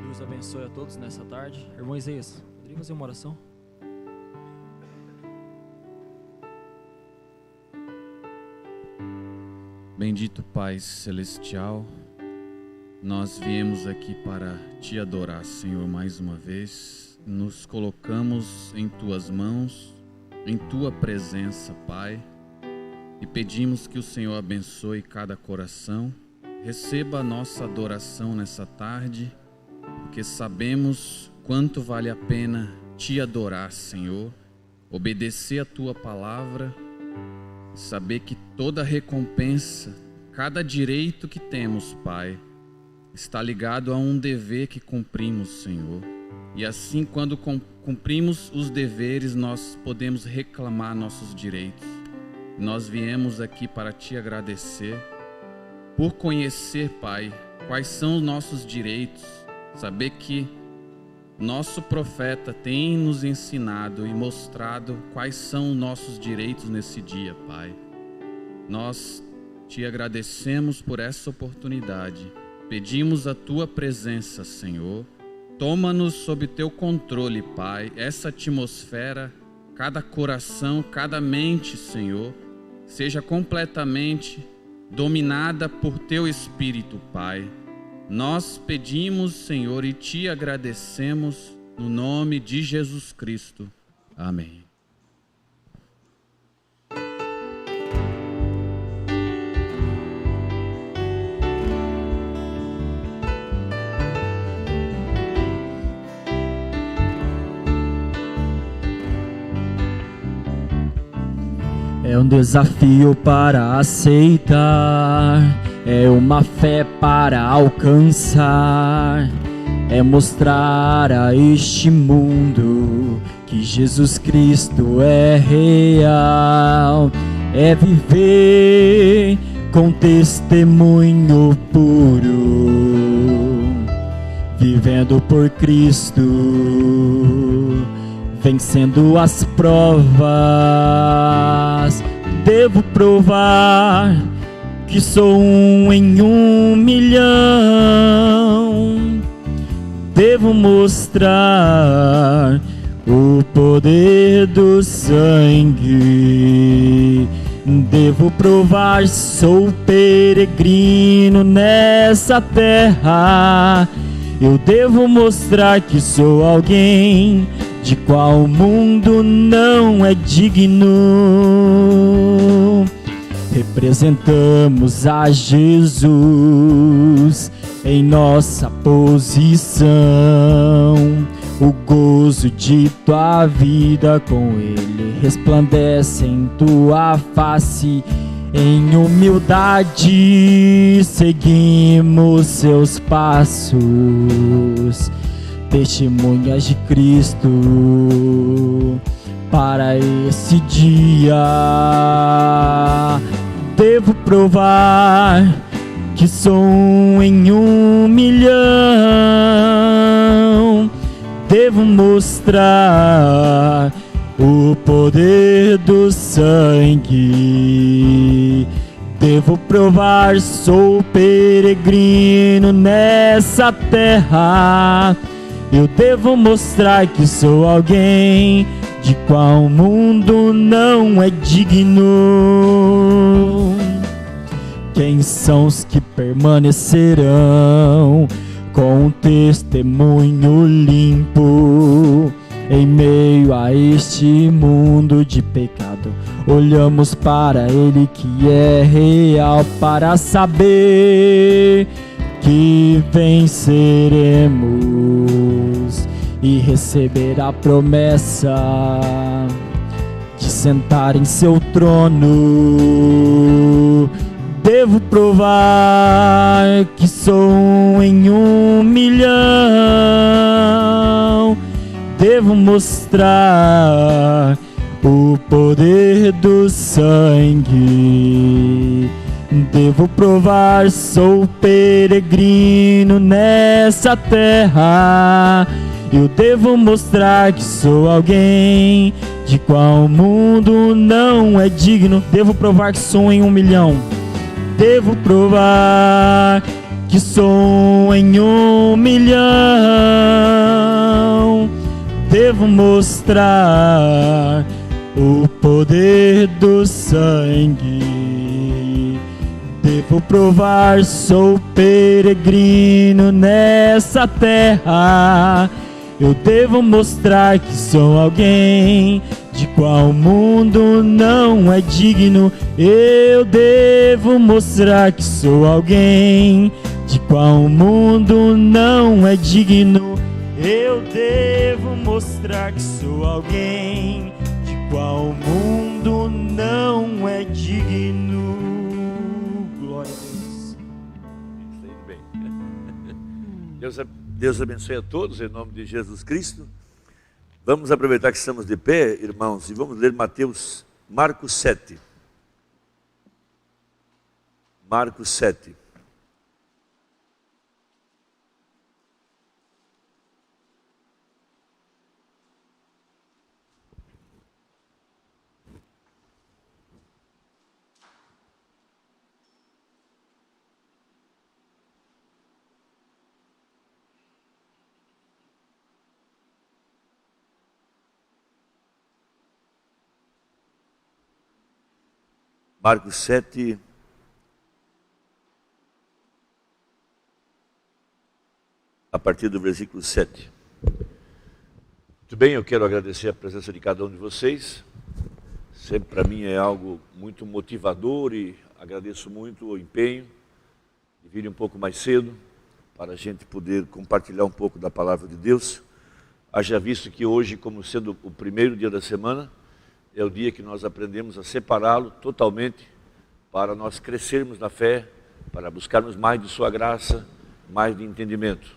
Deus abençoe a todos nessa tarde. Irmão Isaías, poderia fazer uma oração? Bendito Pai Celestial, nós viemos aqui para Te adorar, Senhor, mais uma vez. Nos colocamos em Tuas mãos, em Tua presença, Pai, e pedimos que o Senhor abençoe cada coração. Receba a nossa adoração nessa tarde, porque sabemos quanto vale a pena Te adorar, Senhor, obedecer a Tua palavra, saber que toda recompensa, cada direito que temos, Pai, está ligado a um dever que cumprimos, Senhor. E assim, quando cumprimos os deveres, nós podemos reclamar nossos direitos. Nós viemos aqui para Te agradecer por conhecer, Pai, quais são os nossos direitos, saber que nosso profeta tem nos ensinado e mostrado quais são os nossos direitos nesse dia, Pai. Nós Te agradecemos por essa oportunidade. Pedimos a Tua presença, Senhor. Toma-nos sob Teu controle, Pai. Essa atmosfera, cada coração, cada mente, Senhor, seja completamente dominada por Teu Espírito, Pai. Nós pedimos, Senhor, e Te agradecemos no nome de Jesus Cristo. Amém. É um desafio para aceitar, é uma fé para alcançar, é mostrar a este mundo que Jesus Cristo é real, é viver com testemunho puro, vivendo por Cristo, vencendo as provas. Devo provar que sou um em 1.000.000. Devo mostrar o poder do sangue. Devo provar, sou peregrino nessa terra. Eu devo mostrar que sou alguém de qual o mundo não é digno. Representamos a Jesus em nossa posição. O gozo de Tua vida com Ele resplandece em Tua face. Em humildade seguimos Seus passos, testemunhas de Cristo para esse dia. Devo provar que sou um em 1.000.000. Devo mostrar o poder do sangue. Devo provar, sou peregrino nessa terra. Eu devo mostrar que sou alguém de qual o mundo não é digno. Quem são os que permanecerão com um testemunho limpo em meio a este mundo de pecado? Olhamos para Ele que é real para saber que venceremos e receber a promessa de sentar em Seu trono. Devo provar que sou um em 1.000.000. Devo mostrar o poder do sangue. Devo provar, sou peregrino nessa terra. Eu devo mostrar que sou alguém de qual o mundo não é digno. Devo provar que sou em 1.000.000. Devo provar que sou em 1.000.000. Devo mostrar o poder do sangue. Devo provar, sou peregrino nessa terra. Eu devo mostrar que sou alguém de qual o mundo não é digno. Eu devo mostrar que sou alguém de qual o mundo não é digno. Eu devo mostrar que sou alguém de qual o mundo não é digno. Glória a Deus. Bem. Deus abençoe a todos em nome de Jesus Cristo. Vamos aproveitar que estamos de pé, irmãos, e vamos ler Marcos 7. Marcos 7. Marcos 7, a partir do versículo 7. Muito bem, eu quero agradecer a presença de cada um de vocês. Sempre para mim é algo muito motivador e agradeço muito o empenho de vir um pouco mais cedo para a gente poder compartilhar um pouco da palavra de Deus. Haja visto que hoje, como sendo o primeiro dia da semana, é o dia que nós aprendemos a separá-lo totalmente para nós crescermos na fé, para buscarmos mais de sua graça, mais de entendimento.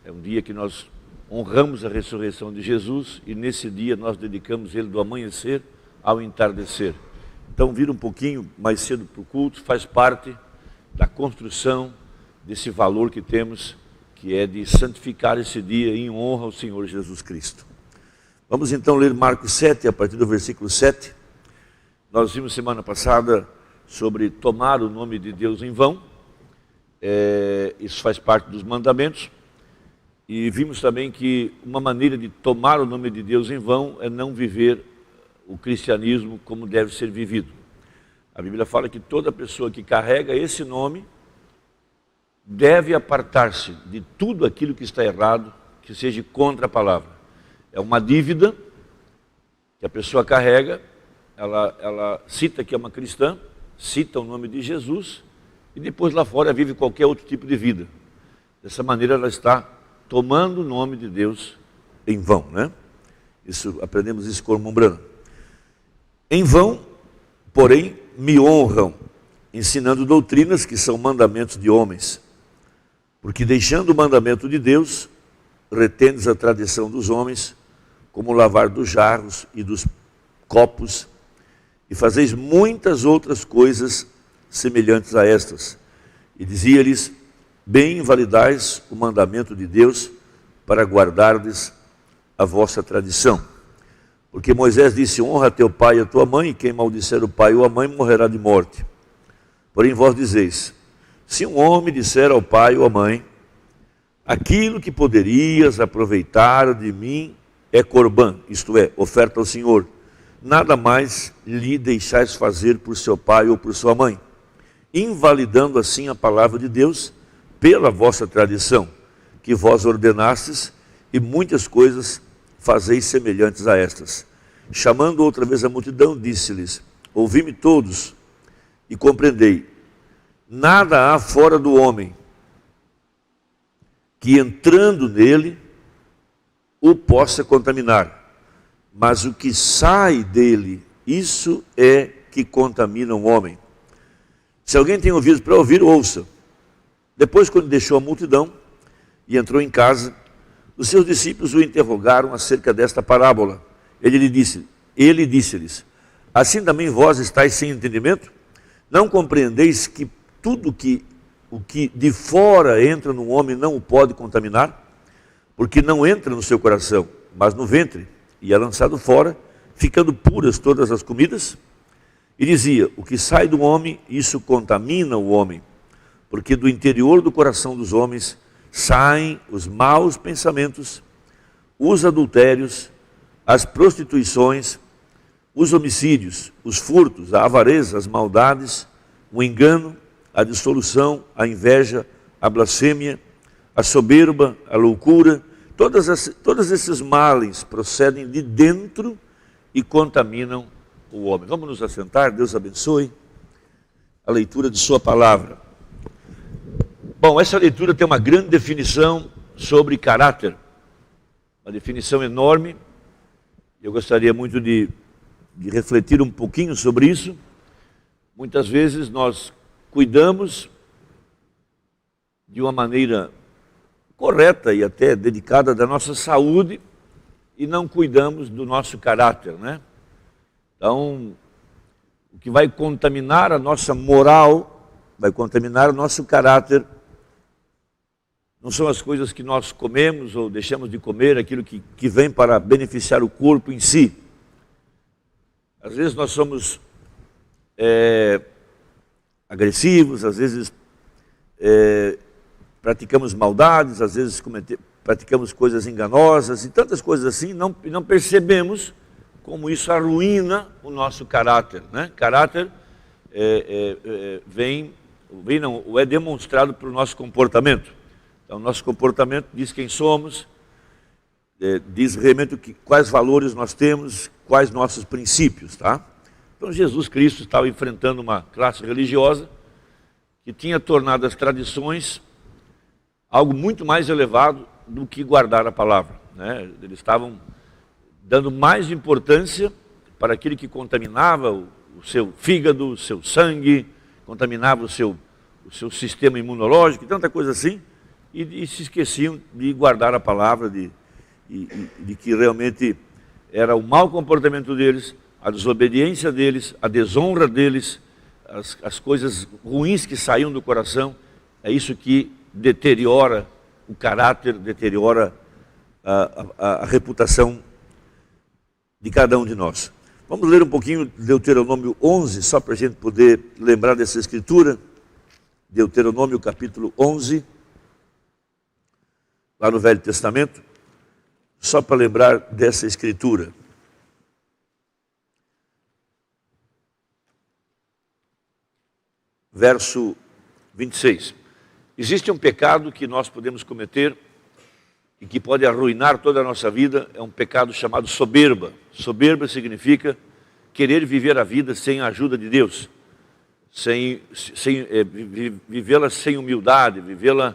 É um dia que nós honramos a ressurreição de Jesus e nesse dia nós dedicamos ele do amanhecer ao entardecer. Então vir um pouquinho mais cedo para o culto faz parte da construção desse valor que temos, que é de santificar esse dia em honra ao Senhor Jesus Cristo. Vamos então ler Marcos 7, a partir do versículo 7. Nós vimos semana passada sobre tomar o nome de Deus em vão. Isso faz parte dos mandamentos. E vimos também que uma maneira de tomar o nome de Deus em vão é não viver o cristianismo como deve ser vivido. A Bíblia fala que toda pessoa que carrega esse nome deve apartar-se de tudo aquilo que está errado, que seja contra a palavra. É uma dívida que a pessoa carrega, ela cita que é uma cristã, cita o nome de Jesus e depois lá fora vive qualquer outro tipo de vida. Dessa maneira ela está tomando o nome de Deus em vão, né? Aprendemos isso com o irmão Brano. Em vão, porém, me honram, ensinando doutrinas que são mandamentos de homens. Porque deixando o mandamento de Deus, retendes a tradição dos homens, como o lavar dos jarros e dos copos, e fazeis muitas outras coisas semelhantes a estas. E dizia-lhes, bem invalidais o mandamento de Deus, para guardardes a vossa tradição. Porque Moisés disse, honra teu pai e a tua mãe, e quem maldisser o pai ou a mãe morrerá de morte. Porém vós dizeis, se um homem disser ao pai ou à mãe, aquilo que poderias aproveitar de mim é corbã, isto é, oferta ao Senhor. Nada mais lhe deixais fazer por seu pai ou por sua mãe, invalidando assim a palavra de Deus pela vossa tradição, que vós ordenastes, e muitas coisas fazeis semelhantes a estas. Chamando outra vez a multidão, disse-lhes, ouvi-me todos e compreendei, nada há fora do homem que entrando nele o possa contaminar, mas o que sai dele, isso é que contamina o homem. Se alguém tem ouvidos para ouvir, ouça. Depois, quando deixou a multidão e entrou em casa, os seus discípulos o interrogaram acerca desta parábola. Ele disse-lhes, assim também vós estáis sem entendimento? Não compreendeis que tudo o que de fora entra no homem não o pode contaminar? Porque não entra no seu coração, mas no ventre, e é lançado fora, ficando puras todas as comidas? E dizia, o que sai do homem, isso contamina o homem, porque do interior do coração dos homens saem os maus pensamentos, os adultérios, as prostituições, os homicídios, os furtos, a avareza, as maldades, o engano, a dissolução, a inveja, a blasfêmia, a soberba, a loucura. Todos esses males procedem de dentro e contaminam o homem. Vamos nos assentar, Deus abençoe a leitura de sua palavra. Bom, essa leitura tem uma grande definição sobre caráter, uma definição enorme. Eu gostaria muito de refletir um pouquinho sobre isso. Muitas vezes nós cuidamos de uma maneira correta e até dedicada da nossa saúde e não cuidamos do nosso caráter, né? Então, o que vai contaminar a nossa moral, vai contaminar o nosso caráter, não são as coisas que nós comemos ou deixamos de comer, aquilo que vem para beneficiar o corpo em si. Às vezes nós somos agressivos, às vezes praticamos maldades, às vezes praticamos coisas enganosas e tantas coisas assim, não percebemos como isso arruína o nosso caráter, né? Caráter é demonstrado pelo nosso comportamento. Então, nosso comportamento diz quem somos, diz realmente quais valores nós temos, quais nossos princípios, tá? Então, Jesus Cristo estava enfrentando uma classe religiosa que tinha tornado as tradições algo muito mais elevado do que guardar a palavra, né? Eles estavam dando mais importância para aquilo que contaminava o seu fígado, o seu sangue, contaminava o seu sistema imunológico e tanta coisa assim, e se esqueciam de guardar a palavra, de que realmente era o mau comportamento deles, a desobediência deles, a desonra deles, as coisas ruins que saíam do coração, é isso que deteriora o caráter, deteriora a reputação de cada um de nós. Vamos ler um pouquinho de Deuteronômio 11, só para a gente poder lembrar dessa escritura. Deuteronômio capítulo 11, lá no Velho Testamento, só para lembrar dessa escritura. Verso 26. Existe um pecado que nós podemos cometer e que pode arruinar toda a nossa vida, é um pecado chamado soberba. Soberba significa querer viver a vida sem a ajuda de Deus, vivê-la sem humildade, vivê-la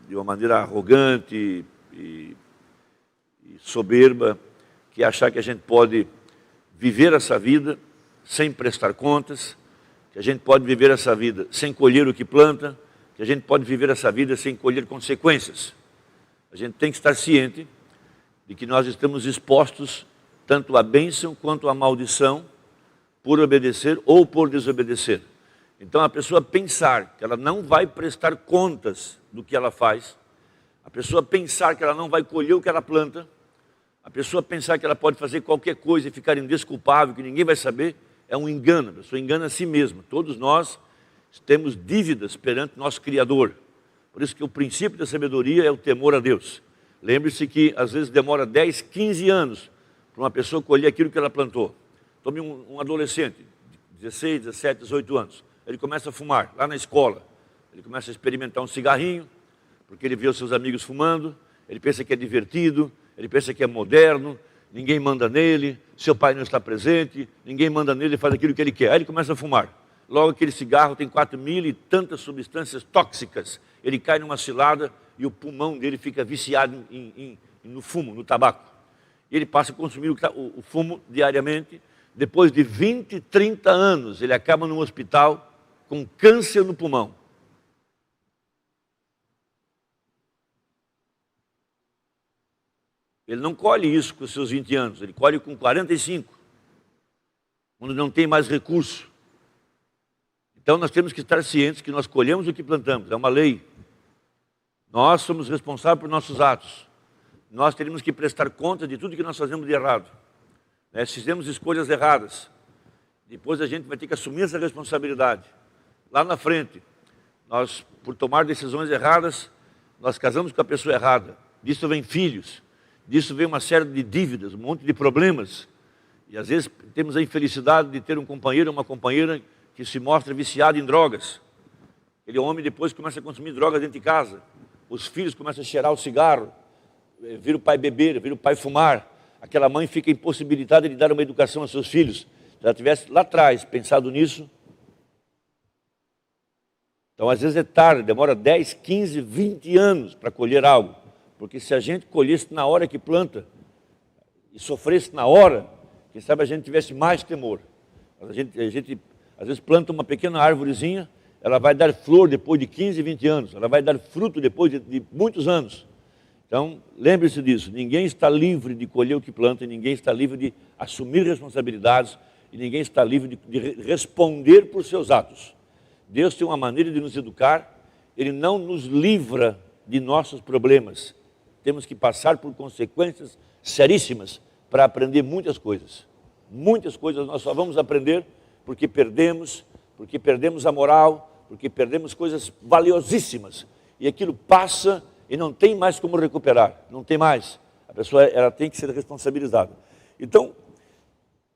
de uma maneira arrogante e soberba, que é achar que a gente pode viver essa vida sem prestar contas, que a gente pode viver essa vida sem colher o que planta, que a gente pode viver essa vida sem colher consequências. A gente tem que estar ciente de que nós estamos expostos tanto à bênção quanto à maldição por obedecer ou por desobedecer. Então a pessoa pensar que ela não vai prestar contas do que ela faz, a pessoa pensar que ela não vai colher o que ela planta, a pessoa pensar que ela pode fazer qualquer coisa e ficar indesculpável, que ninguém vai saber, é um engano. A pessoa engana a si mesma. Todos nós temos dívidas perante nosso Criador. Por isso que o princípio da sabedoria é o temor a Deus. Lembre-se que às vezes demora 10, 15 anos para uma pessoa colher aquilo que ela plantou. Tome um adolescente, de 16, 17, 18 anos. Ele começa a fumar lá na escola. Ele começa a experimentar um cigarrinho, porque ele vê os seus amigos fumando, ele pensa que é divertido, ele pensa que é moderno, ninguém manda nele, seu pai não está presente, ninguém manda nele, ele faz aquilo que ele quer. Aí ele começa a fumar. Logo aquele cigarro tem 4.000 e tantas substâncias tóxicas. Ele cai numa cilada e o pulmão dele fica viciado no fumo, no tabaco. E ele passa a consumir o fumo diariamente. Depois de 20, 30 anos, ele acaba num hospital com câncer no pulmão. Ele não colhe isso com os seus 20 anos, ele colhe com 45, quando não tem mais recurso. Então nós temos que estar cientes que nós colhemos o que plantamos, é uma lei. Nós somos responsáveis por nossos atos. Nós teremos que prestar conta de tudo que nós fazemos de errado. Se fizemos escolhas erradas, Depois a gente vai ter que assumir essa responsabilidade. Lá na frente, nós, por tomar decisões erradas, nós casamos com a pessoa errada. Disso vem filhos, disso vem uma série de dívidas, um monte de problemas. E às vezes temos a infelicidade de ter um companheiro ou uma companheira que se mostra viciado em drogas. Aquele homem depois começa a consumir drogas dentro de casa. Os filhos começam a cheirar o cigarro, vira o pai beber, vira o pai fumar. Aquela mãe fica impossibilitada de dar uma educação aos seus filhos. Se ela tivesse lá atrás pensado nisso. Então às vezes é tarde, demora 10, 15, 20 anos para colher algo. Porque se a gente colhesse na hora que planta e sofresse na hora, quem sabe a gente tivesse mais temor. A gente às vezes planta uma pequena árvorezinha, ela vai dar flor depois de 15, 20 anos, ela vai dar fruto depois de muitos anos. Então, lembre-se disso, ninguém está livre de colher o que planta, e ninguém está livre de assumir responsabilidades, e ninguém está livre de responder por seus atos. Deus tem uma maneira de nos educar, Ele não nos livra de nossos problemas. Temos que passar por consequências seríssimas para aprender muitas coisas. Muitas coisas nós só vamos aprender porque perdemos a moral, porque perdemos coisas valiosíssimas. E aquilo passa e não tem mais como recuperar, não tem mais. A pessoa ela tem que ser responsabilizada. Então,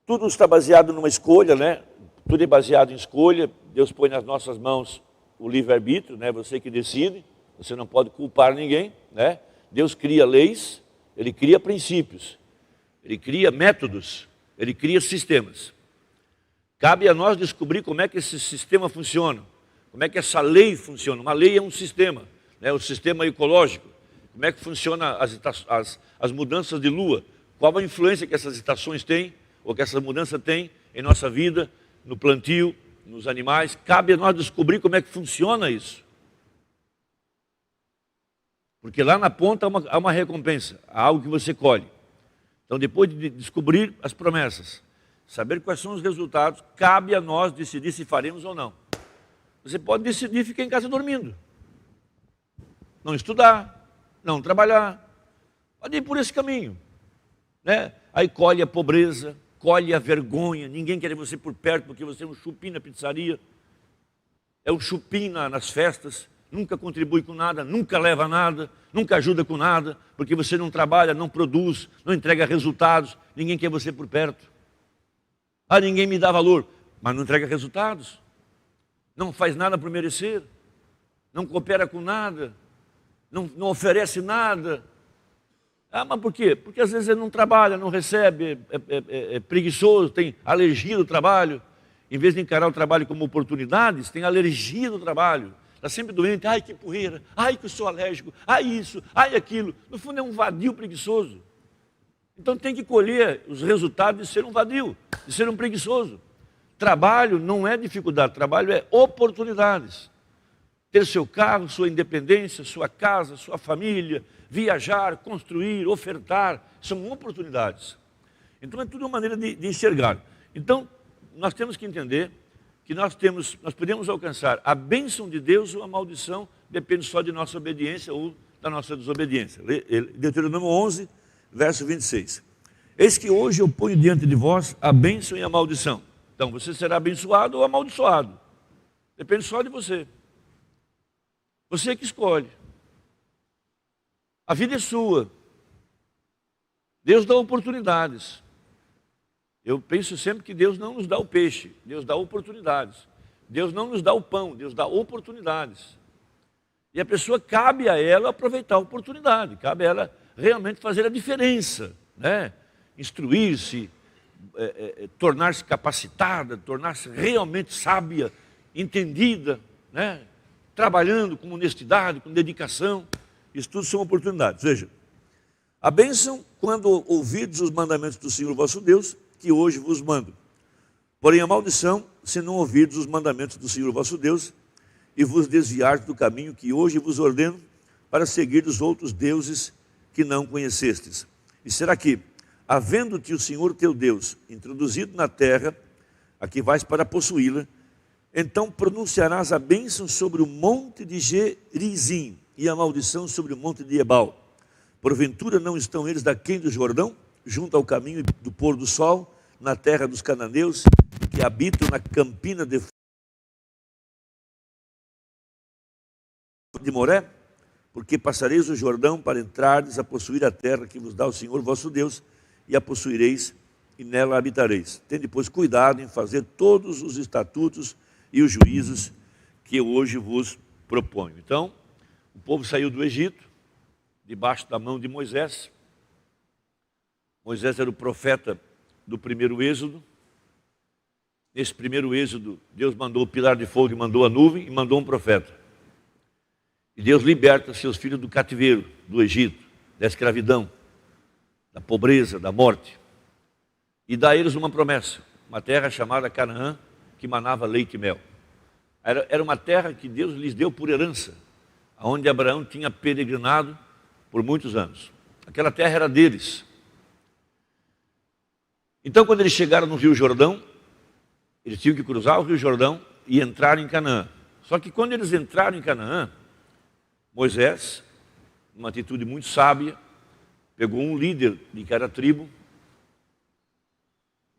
tudo está baseado numa escolha, né? Tudo é baseado em escolha. Deus põe nas nossas mãos o livre-arbítrio, né? Você que decide, você não pode culpar ninguém, né? Deus cria leis, Ele cria princípios, Ele cria métodos, Ele cria sistemas. Cabe a nós descobrir como é que esse sistema funciona, como é que essa lei funciona. Uma lei é um sistema, né? O sistema ecológico. Como é que funciona as mudanças de lua? Qual a influência que essas estações têm, ou que essa mudança tem em nossa vida, no plantio, nos animais? Cabe a nós descobrir como é que funciona isso. Porque lá na ponta há uma recompensa, há algo que você colhe. Então, depois de descobrir as promessas, saber quais são os resultados, cabe a nós decidir se faremos ou não. Você pode decidir ficar em casa dormindo, não estudar, não trabalhar, pode ir por esse caminho, né? Aí colhe a pobreza, colhe a vergonha, ninguém quer você por perto porque você é um chupim na pizzaria, é um chupim nas festas, nunca contribui com nada, nunca leva nada, nunca ajuda com nada, porque você não trabalha, não produz, não entrega resultados, ninguém quer você por perto. Ah, ninguém me dá valor, mas não entrega resultados, não faz nada por merecer, não coopera com nada, não oferece nada. Ah, mas por quê? Porque às vezes ele não trabalha, não recebe, é preguiçoso, tem alergia do trabalho. Em vez de encarar o trabalho como oportunidades, tem alergia do trabalho. Está sempre doente, ai que poeira, ai que eu sou alérgico, ai isso, ai aquilo. No fundo é um vadio preguiçoso. Então tem que colher os resultados de ser um vadio, de ser um preguiçoso. Trabalho não é dificuldade, trabalho é oportunidades. Ter seu carro, sua independência, sua casa, sua família, viajar, construir, ofertar, são oportunidades. Então é tudo uma maneira de enxergar. Então nós temos que entender que nós podemos alcançar a bênção de Deus ou a maldição, depende só de nossa obediência ou da nossa desobediência. Deuteronômio 11, verso 26. Eis que hoje eu ponho diante de vós a bênção e a maldição. Então você será abençoado ou amaldiçoado. Depende só de você. Você que escolhe. A vida é sua. Deus dá oportunidades. Eu penso sempre que Deus não nos dá o peixe, Deus dá oportunidades. Deus não nos dá o pão, Deus dá oportunidades. E a pessoa, cabe a ela aproveitar a oportunidade, cabe a ela realmente fazer a diferença, né? Instruir-se, tornar-se capacitada, tornar-se realmente sábia, entendida, né? Trabalhando com honestidade, com dedicação. Isso tudo são oportunidades. Veja, a bênção quando ouvides os mandamentos do Senhor vosso Deus, que hoje vos mando. Porém a maldição, se não ouvirdes os mandamentos do Senhor vosso Deus, e vos desviardes do caminho que hoje vos ordeno, para seguir os outros deuses que não conhecestes. E será que, havendo-te o Senhor teu Deus introduzido na terra, a que vais para possuí-la, então pronunciarás a bênção sobre o monte de Gerizim e a maldição sobre o monte de Ebal. Porventura não estão eles daquém do Jordão, junto ao caminho do pôr do sol, na terra dos cananeus, que habitam na campina de Moré, porque passareis o Jordão para entrardes a possuir a terra que vos dá o Senhor vosso Deus, e a possuireis e nela habitareis. Tende, pois, cuidado em fazer todos os estatutos e os juízos que eu hoje vos proponho. Então, o povo saiu do Egito, debaixo da mão de Moisés. Moisés era o profeta do primeiro êxodo. Nesse primeiro êxodo, Deus mandou o pilar de fogo e mandou a nuvem e mandou um profeta. E Deus liberta seus filhos do cativeiro, do Egito, da escravidão, da pobreza, da morte. E dá a eles uma promessa, uma terra chamada Canaã, que manava leite e mel. Era uma terra que Deus lhes deu por herança, onde Abraão tinha peregrinado por muitos anos. Aquela terra era deles. Então, quando eles chegaram no Rio Jordão, eles tinham que cruzar o Rio Jordão e entrar em Canaã. Só que quando eles entraram em Canaã, Moisés, numa atitude muito sábia, pegou um líder de cada tribo,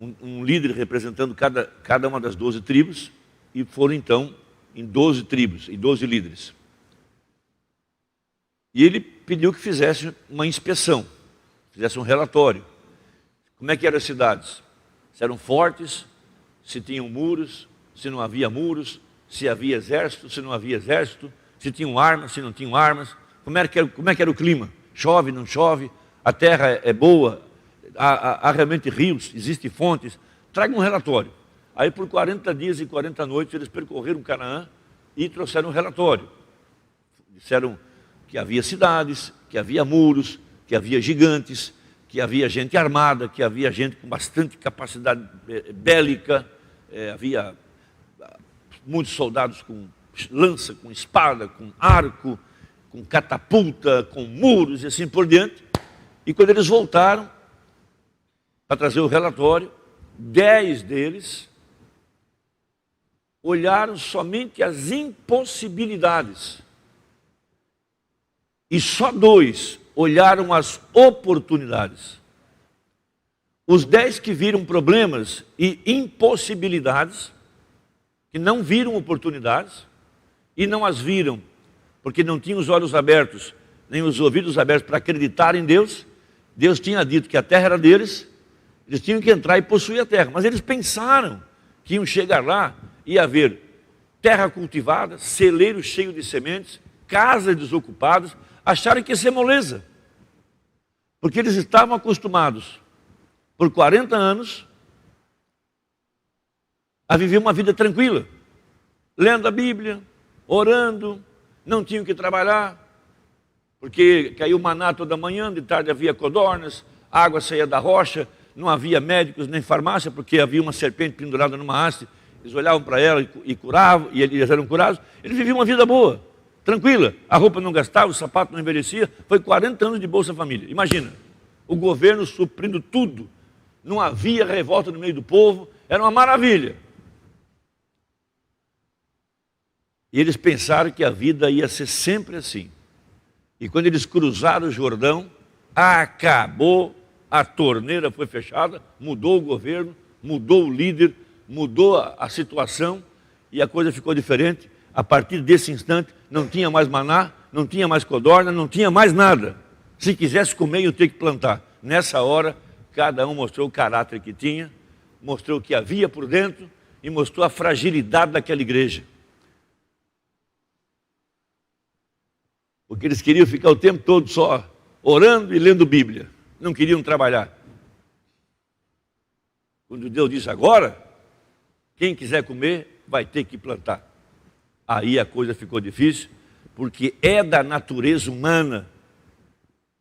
um líder representando cada uma das 12 tribos, e foram então em 12 tribos, em 12 líderes. E ele pediu que fizesse uma inspeção, fizesse um relatório. Como é que eram as cidades? Se eram fortes, se tinham muros, se não havia muros, se havia exército, se não havia exército, se tinham armas, se não tinham armas. Como é que era o clima? Chove, não chove? A terra é boa? Há realmente rios? Existem fontes? Traga um relatório. Aí por 40 dias e 40 noites eles percorreram Canaã e trouxeram um relatório. Disseram que havia cidades, que havia muros, que havia gigantes, que havia gente armada, que havia gente com bastante capacidade bélica, havia muitos soldados com lança, com espada, com arco, com catapulta, com muros e assim por diante. E quando eles voltaram para trazer o relatório, 10 deles olharam somente as impossibilidades. E só 2 olharam as oportunidades. Os 10 que viram problemas e impossibilidades, que não viram oportunidades, e não as viram, porque não tinham os olhos abertos, nem os ouvidos abertos para acreditar em Deus. Deus tinha dito que a terra era deles, eles tinham que entrar e possuir a terra. Mas eles pensaram que iam chegar lá e haver terra cultivada, celeiro cheio de sementes, casas desocupadas. Acharam que ia ser moleza, porque eles estavam acostumados por 40 anos a viver uma vida tranquila, lendo a Bíblia, orando, não tinham que trabalhar, porque caiu maná toda manhã, de tarde havia codornas, a água saía da rocha, não havia médicos nem farmácia, porque havia uma serpente pendurada numa haste, eles olhavam para ela e curavam, e eles eram curados. Eles viviam uma vida boa, tranquila, a roupa não gastava, o sapato não envelhecia. Foi 40 anos de Bolsa Família. Imagina, o governo suprindo tudo, não havia revolta no meio do povo, era uma maravilha. E eles pensaram que a vida ia ser sempre assim. E quando eles cruzaram o Jordão, acabou, a torneira foi fechada, mudou o governo, mudou o líder, mudou a situação, e a coisa ficou diferente. A partir desse instante, não tinha mais maná, não tinha mais codorna, não tinha mais nada. Se quisesse comer, ia ter que plantar. Nessa hora, cada um mostrou o caráter que tinha, mostrou o que havia por dentro e mostrou a fragilidade daquela igreja. Porque eles queriam ficar o tempo todo só orando e lendo Bíblia. Não queriam trabalhar. Quando Deus disse agora, quem quiser comer vai ter que plantar. Aí a coisa ficou difícil, porque é da natureza humana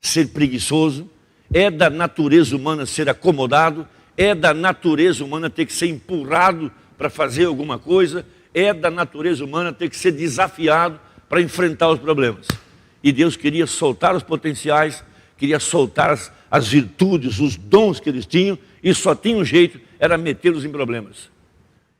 ser preguiçoso, é da natureza humana ser acomodado, é da natureza humana ter que ser empurrado para fazer alguma coisa, é da natureza humana ter que ser desafiado para enfrentar os problemas. E Deus queria soltar os potenciais, queria soltar as virtudes, os dons que eles tinham, e só tinha um jeito, era metê-los em problemas.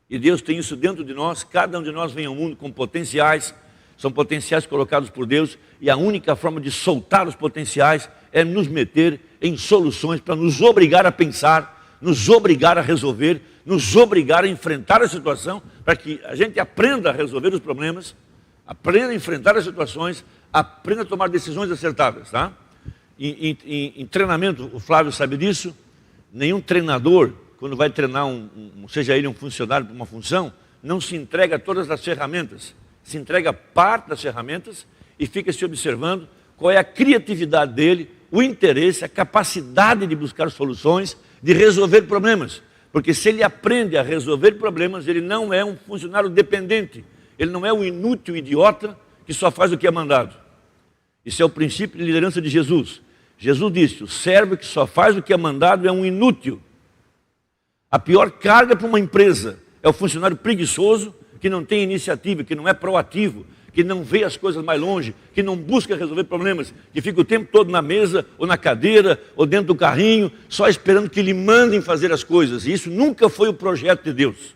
E Deus tem isso dentro de nós. Cada um de nós vem ao mundo com potenciais, são potenciais colocados por Deus, e a única forma de soltar os potenciais é nos meter em soluções para nos obrigar a pensar, nos obrigar a resolver, nos obrigar a enfrentar a situação, para que a gente aprenda a resolver os problemas, aprenda a enfrentar as situações, aprenda a tomar decisões acertadas, tá? Em treinamento, o Flávio sabe disso, nenhum treinador, quando vai treinar seja ele um funcionário para uma função, não se entrega todas as ferramentas, se entrega parte das ferramentas e fica se observando qual é a criatividade dele, o interesse, a capacidade de buscar soluções, de resolver problemas. Porque se ele aprende a resolver problemas, ele não é um funcionário dependente, ele não é um inútil idiota que só faz o que é mandado. Isso é o princípio de liderança de Jesus. Jesus disse, o servo que só faz o que é mandado é um inútil. A pior carga para uma empresa é o funcionário preguiçoso, que não tem iniciativa, que não é proativo, que não vê as coisas mais longe, que não busca resolver problemas, que fica o tempo todo na mesa, ou na cadeira, ou dentro do carrinho, só esperando que lhe mandem fazer as coisas. E isso nunca foi o projeto de Deus.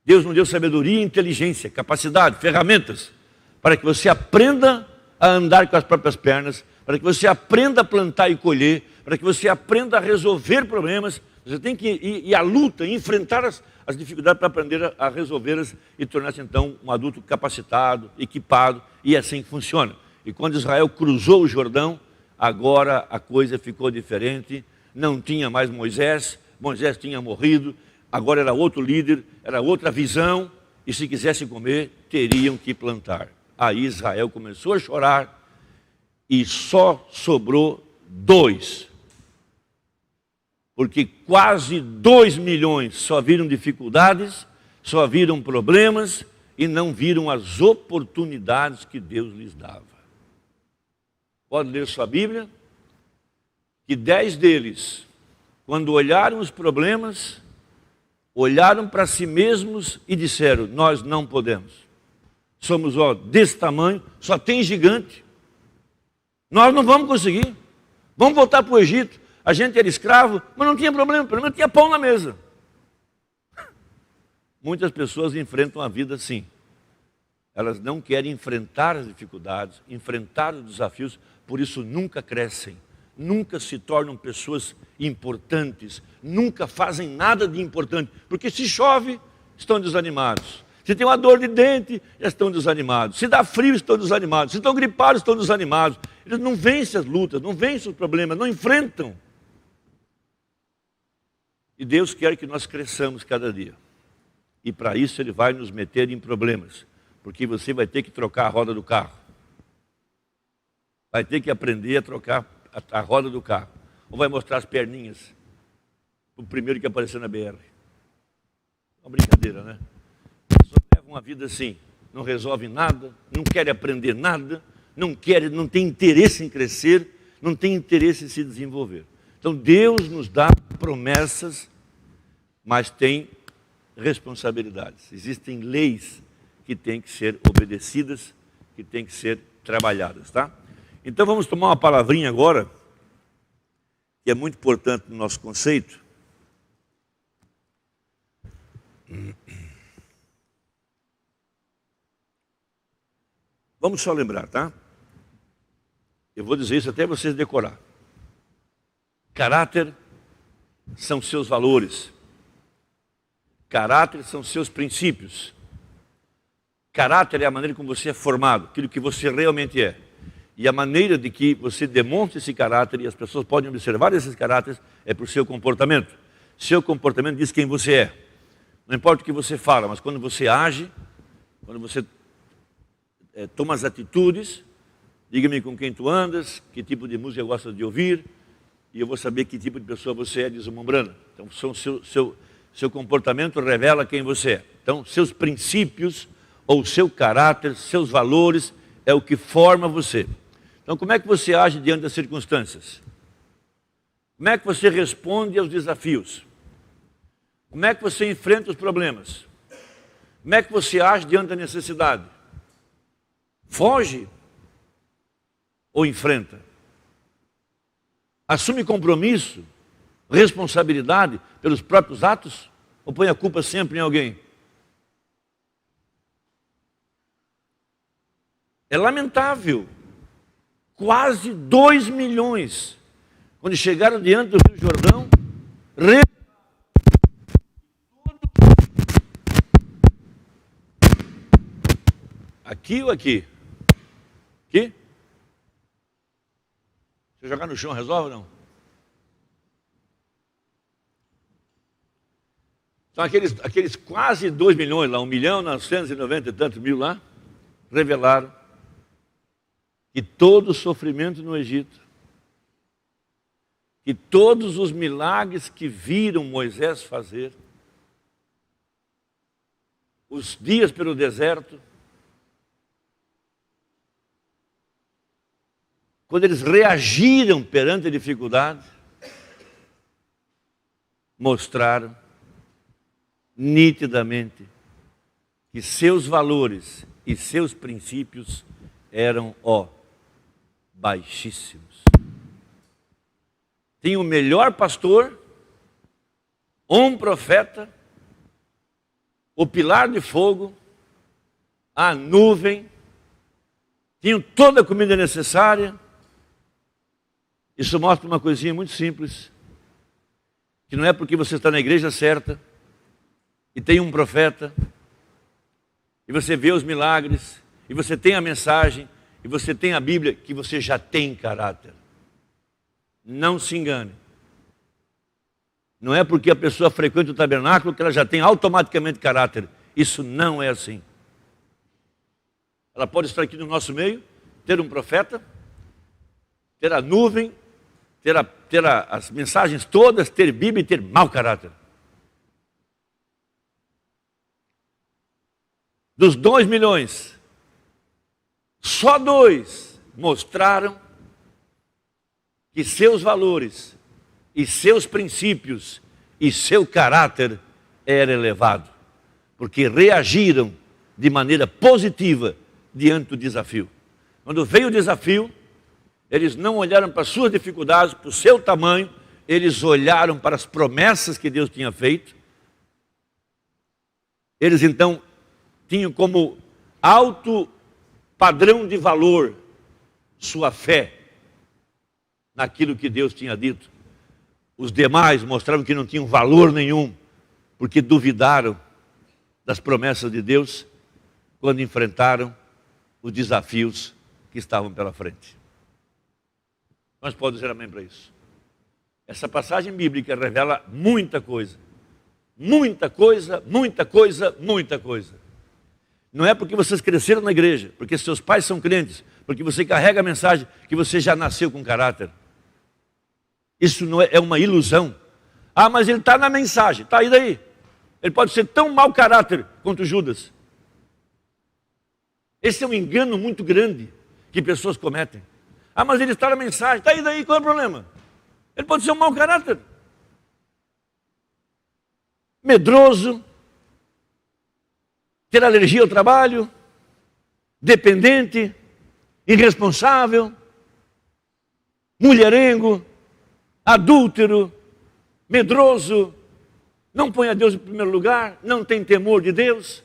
Deus nos deu sabedoria, inteligência, capacidade, ferramentas, para que você aprenda a andar com as próprias pernas, para que você aprenda a plantar e colher, para que você aprenda a resolver problemas. Você tem que ir à luta, enfrentar as dificuldades para aprender a resolvê-las e tornar-se então um adulto capacitado, equipado, e assim funciona. E quando Israel cruzou o Jordão, agora a coisa ficou diferente, não tinha mais Moisés, Moisés tinha morrido, agora era outro líder, era outra visão, e se quisessem comer, teriam que plantar. Aí Israel começou a chorar, e só sobrou 2. Porque quase 2 milhões só viram dificuldades, só viram problemas e não viram as oportunidades que Deus lhes dava. Pode ler sua Bíblia, que 10 deles, quando olharam os problemas, olharam para si mesmos e disseram, nós não podemos. Somos desse tamanho, só tem gigante. Nós não vamos conseguir. Vamos voltar para o Egito. A gente era escravo, mas não tinha problema, pelo menos tinha pão na mesa. Muitas pessoas enfrentam a vida assim. Elas não querem enfrentar as dificuldades, enfrentar os desafios, por isso nunca crescem, nunca se tornam pessoas importantes, nunca fazem nada de importante, porque se chove, estão desanimados. Se tem uma dor de dente, já estão desanimados. Se dá frio, estão desanimados. Se estão gripados, estão desanimados. Eles não vencem as lutas, não vencem os problemas, não enfrentam. E Deus quer que nós cresçamos cada dia. E para isso Ele vai nos meter em problemas. Porque você vai ter que trocar a roda do carro. Vai ter que aprender a trocar a roda do carro. Ou vai mostrar as perninhas. O primeiro que apareceu na BR. Uma brincadeira, né? As pessoas levam uma vida assim. Não resolvem nada, não querem aprender nada, não tem interesse em crescer, não tem interesse em se desenvolver. Então Deus nos dá promessas, mas tem responsabilidades. Existem leis que têm que ser obedecidas, que têm que ser trabalhadas, tá? Então vamos tomar uma palavrinha agora, que é muito importante no nosso conceito. Vamos só lembrar, tá? Eu vou dizer isso até vocês decorar. Caráter são seus valores. Caráter são seus princípios. Caráter é a maneira como você é formado, aquilo que você realmente é. E a maneira de que você demonstra esse caráter, e as pessoas podem observar esses caráteres, é por seu comportamento. Seu comportamento diz quem você é. Não importa o que você fala, mas quando você age, quando você toma as atitudes, diga-me com quem tu andas, que tipo de música gosta de ouvir, e eu vou saber que tipo de pessoa você é, diz o Mombrana. Então, seu comportamento revela quem você é. Então, seus princípios, ou seu caráter, seus valores, é o que forma você. Então, como é que você age diante das circunstâncias? Como é que você responde aos desafios? Como é que você enfrenta os problemas? Como é que você age diante da necessidade? Foge ou enfrenta? Assume compromisso, responsabilidade pelos próprios atos ou põe a culpa sempre em alguém? É lamentável. Quase 2 milhões, quando chegaram diante do Rio Jordão, Aqui ou aqui? Aqui? Se eu jogar no chão, resolve ou não? Então aqueles quase 2 milhões lá, 1.990.000 e tantos mil lá, revelaram que todo o sofrimento no Egito, que todos os milagres que viram Moisés fazer, os dias pelo deserto, quando eles reagiram perante a dificuldade, mostraram nitidamente que seus valores e seus princípios eram, baixíssimos. Tinha o melhor pastor, um profeta, o pilar de fogo, a nuvem, tinham toda a comida necessária. Isso mostra uma coisinha muito simples, que não é porque você está na igreja certa, e tem um profeta, e você vê os milagres, e você tem a mensagem, e você tem a Bíblia, que você já tem caráter. Não se engane. Não é porque a pessoa frequenta o tabernáculo que ela já tem automaticamente caráter. Isso não é assim. Ela pode estar aqui no nosso meio, ter um profeta, ter a nuvem, ter as mensagens todas, ter Bíblia e ter mau caráter. Dos 2 milhões, só 2 mostraram que seus valores e seus princípios e seu caráter era elevado, porque reagiram de maneira positiva diante do desafio. Quando veio o desafio, eles não olharam para as suas dificuldades, para o seu tamanho, eles olharam para as promessas que Deus tinha feito. Eles então tinham como alto padrão de valor sua fé naquilo que Deus tinha dito. Os demais mostravam que não tinham valor nenhum, porque duvidaram das promessas de Deus quando enfrentaram os desafios que estavam pela frente. Nós podemos dizer amém para isso. Essa passagem bíblica revela muita coisa. Muita coisa, muita coisa, muita coisa. Não é porque vocês cresceram na igreja, porque seus pais são crentes, porque você carrega a mensagem, que você já nasceu com caráter. Isso não é uma ilusão. Ah, mas ele está na mensagem, está aí daí. Ele pode ser tão mau caráter quanto Judas. Esse é um engano muito grande que pessoas cometem. Ah, mas ele está na mensagem, está aí daí, qual é o problema? Ele pode ser um mau caráter. Medroso, ter alergia ao trabalho, dependente, irresponsável, mulherengo, adúltero, medroso, não põe a Deus em primeiro lugar, não tem temor de Deus.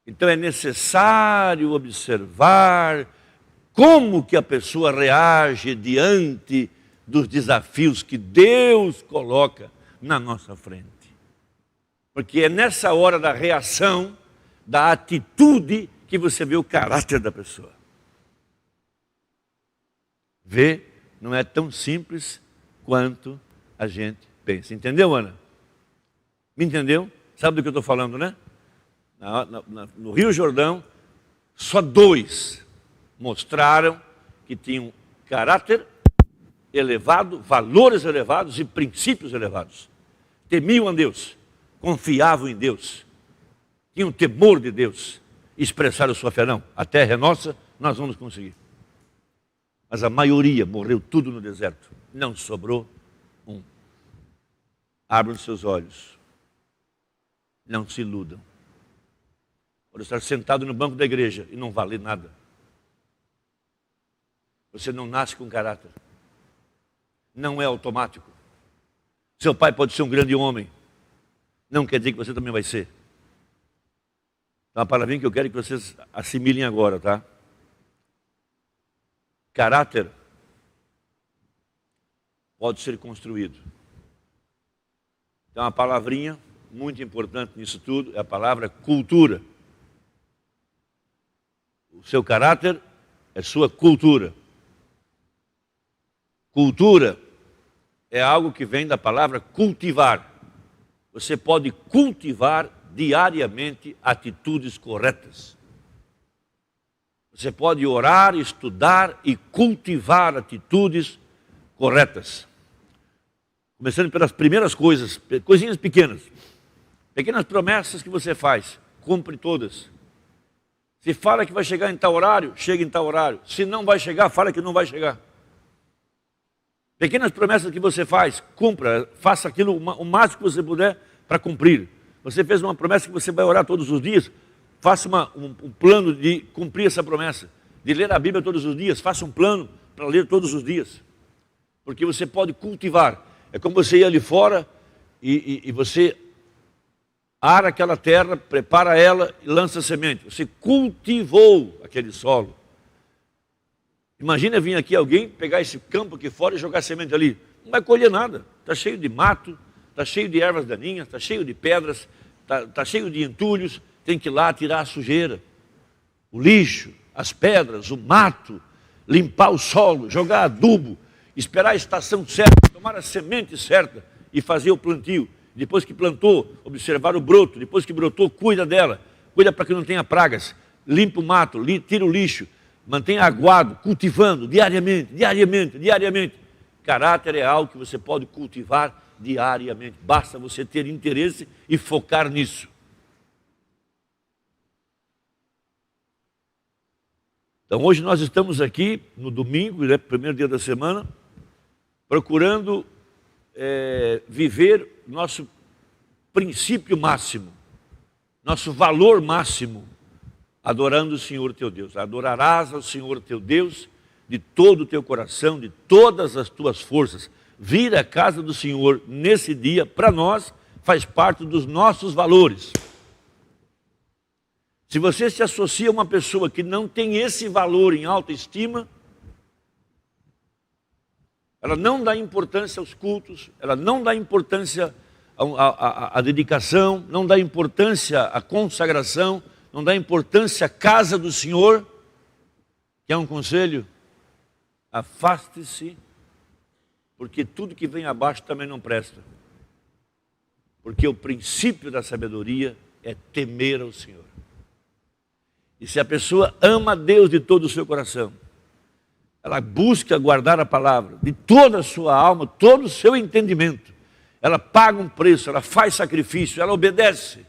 Então é necessário observar como que a pessoa reage diante dos desafios que Deus coloca na nossa frente. Porque é nessa hora da reação, da atitude, que você vê o caráter da pessoa. Vê, não é tão simples quanto a gente pensa. Entendeu, Ana? Me entendeu? Sabe do que eu estou falando, né? No Rio Jordão, só 2 mostraram que tinham caráter elevado, valores elevados e princípios elevados. Temiam a Deus, confiavam em Deus, tinham temor de Deus, expressaram sua fé. Não, a terra é nossa, nós vamos conseguir. Mas a maioria morreu tudo no deserto, não sobrou um. Abram seus olhos, não se iludam. Pode estar sentado no banco da igreja e não vale nada. Você não nasce com caráter. Não é automático. Seu pai pode ser um grande homem, não quer dizer que você também vai ser. Então, a palavrinha que eu quero que vocês assimilem agora, tá? Caráter pode ser construído. Então, a palavrinha muito importante nisso tudo é a palavra cultura. O seu caráter é sua cultura. Cultura é algo que vem da palavra cultivar. Você pode cultivar diariamente atitudes corretas. Você pode orar, estudar e cultivar atitudes corretas. Começando pelas primeiras coisas, coisinhas pequenas. Pequenas promessas que você faz, cumpre todas. Se fala que vai chegar em tal horário, chega em tal horário. Se não vai chegar, fala que não vai chegar. Pequenas promessas que você faz, cumpra, faça aquilo o máximo que você puder para cumprir. Você fez uma promessa que você vai orar todos os dias, faça um plano de cumprir essa promessa. De ler a Bíblia todos os dias, faça um plano para ler todos os dias. Porque você pode cultivar. É como você ir ali fora e você ara aquela terra, prepara ela e lança semente. Você cultivou aquele solo. Imagina vir aqui alguém, pegar esse campo aqui fora e jogar semente ali. Não vai colher nada. Está cheio de mato, está cheio de ervas daninhas, está cheio de pedras, está cheio de entulhos. Tem que ir lá tirar a sujeira, o lixo, as pedras, o mato, limpar o solo, jogar adubo, esperar a estação certa, tomar a semente certa e fazer o plantio. Depois que plantou, observar o broto. Depois que brotou, cuida dela. Cuida para que não tenha pragas. Limpa o mato, tira o lixo. Mantenha aguado, cultivando diariamente, diariamente, diariamente. Caráter é algo que você pode cultivar diariamente. Basta você ter interesse e focar nisso. Então hoje nós estamos aqui, no domingo, né, primeiro dia da semana, procurando viver nosso princípio máximo, nosso valor máximo, adorando o Senhor teu Deus. Adorarás ao Senhor teu Deus de todo o teu coração, de todas as tuas forças. Vir à casa do Senhor nesse dia, para nós, faz parte dos nossos valores. Se você se associa a uma pessoa que não tem esse valor em alta estima, ela não dá importância aos cultos, ela não dá importância à dedicação, não dá importância à consagração, não dá importância à casa do Senhor. Quer um conselho? Afaste-se, porque tudo que vem abaixo também não presta. Porque o princípio da sabedoria é temer ao Senhor. E se a pessoa ama a Deus de todo o seu coração, ela busca guardar a palavra de toda a sua alma, todo o seu entendimento. Ela paga um preço, ela faz sacrifício, ela obedece.